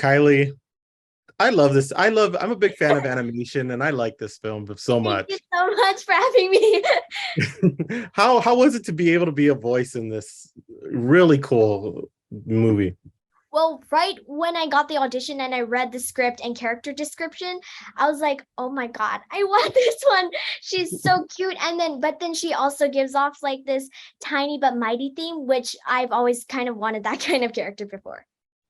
Kylie, I love this. I'm a big fan of animation and I like this film so Thank you much. so much for having me. How was it to be able to be a voice in this really cool movie? Well, right when I got the audition and I read the script and character description, I was like, oh my God, I want this one. She's so cute. But then she also gives off like this tiny but mighty theme, which I've always kind of wanted that kind of character before.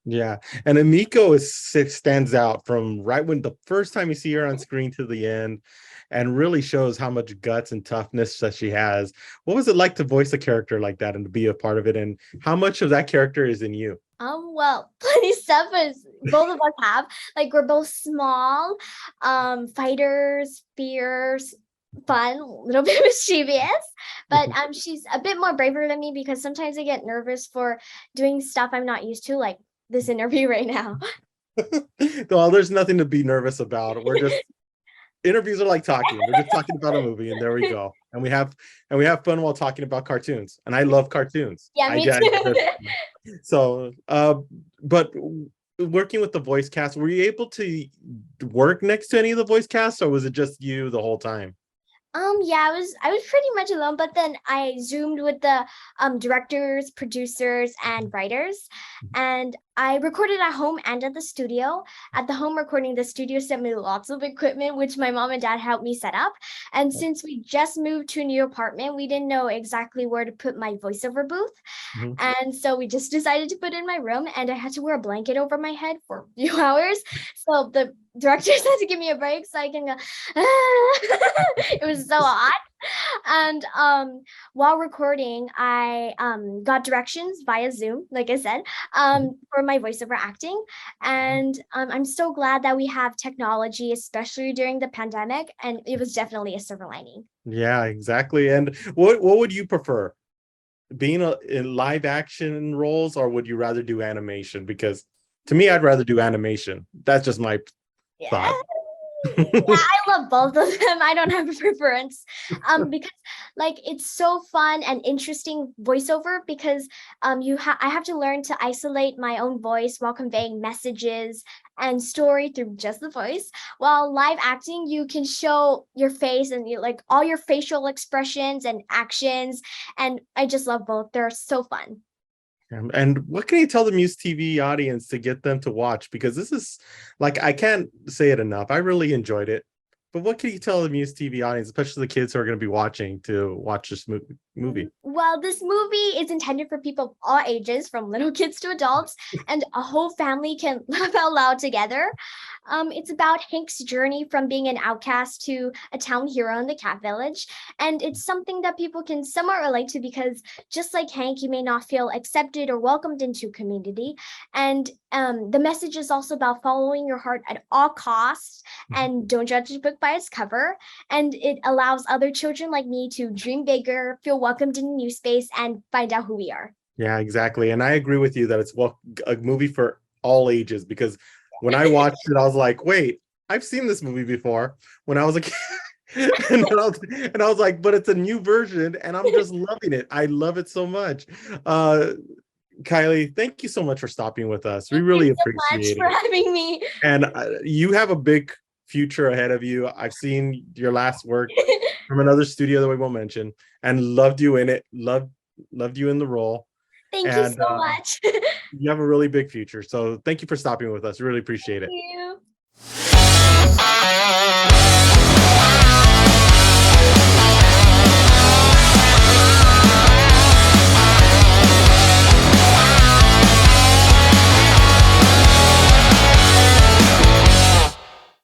Yeah, and Emiko stands out from right when the first time you see her on screen to the end, and really shows how much guts and toughness that she has. What was it like to voice a character like that and to be a part of it? And how much of that character is in you? Well, plenty stuff is both of us have. Like we're both small, fighters, fierce, fun, a little bit mischievous. But she's a bit more braver than me because sometimes I get nervous for doing stuff I'm not used to, like this interview right now. Well, there's nothing to be nervous about. We're just interviews are like talking. We're just talking about a movie, and there we go. And we have fun while talking about cartoons. And I love cartoons. Yeah, me too. So, but working with the voice cast, were you able to work next to any of the voice cast, or was it just you the whole time? Yeah, I was pretty much alone, but then I zoomed with the directors, producers, and writers, and I recorded at home and at the studio. At the home recording, the studio sent me lots of equipment, which my mom and dad helped me set up. And since we just moved to a new apartment, we didn't know exactly where to put my voiceover booth. Mhm. And so we just decided to put it in my room, and I had to wear a blanket over my head for a few hours. So the directors had to give me a break so I can go, it was so hot. And while recording, I got directions via Zoom, like I said, for my voiceover acting. And I'm so glad that we have technology, especially during the pandemic. And it was definitely a silver lining. Yeah, exactly. And what would you prefer? Being in live action roles, or would you rather do animation? Because to me, I'd rather do animation. That's just my Yeah. thought. Yeah, I love both of them. I don't have a preference. Because like it's so fun and interesting voiceover because I have to learn to isolate my own voice while conveying messages and story through just the voice. While live acting, you can show your face and you like all your facial expressions and actions. And I just love both. They're so fun. And what can you tell the Muse TV audience to get them to watch? Because this is like, I can't say it enough. I really enjoyed it. But what can you tell the Muse TV audience, especially the kids who are going to be watching, to watch this movie? Well, this movie is intended for people of all ages, from little kids to adults, and a whole family can laugh out loud together. It's about Hank's journey from being an outcast to a town hero in the cat village. And it's something that people can somewhat relate to because just like Hank, you may not feel accepted or welcomed into community. And the message is also about following your heart at all costs and don't judge a book by its cover. And it allows other children like me to dream bigger, feel welcomed in a new space, and find out who we are. Yeah, exactly. And I agree with you that it's a movie for all ages, because when I watched it, I was like, wait, I've seen this movie before when I was a kid. and I was like, but it's a new version and I'm just loving it. I love it so much. Uh, Kylie, thank you so much for stopping with us. We Thank you really so much appreciate for it. having me. And you have a big future ahead of you. I've seen your last work from another studio that we won't mention, and loved you in it. Loved you in the role, Thank you and so much. you have a really big future. So thank you for stopping with us. Really appreciate Thank it. you.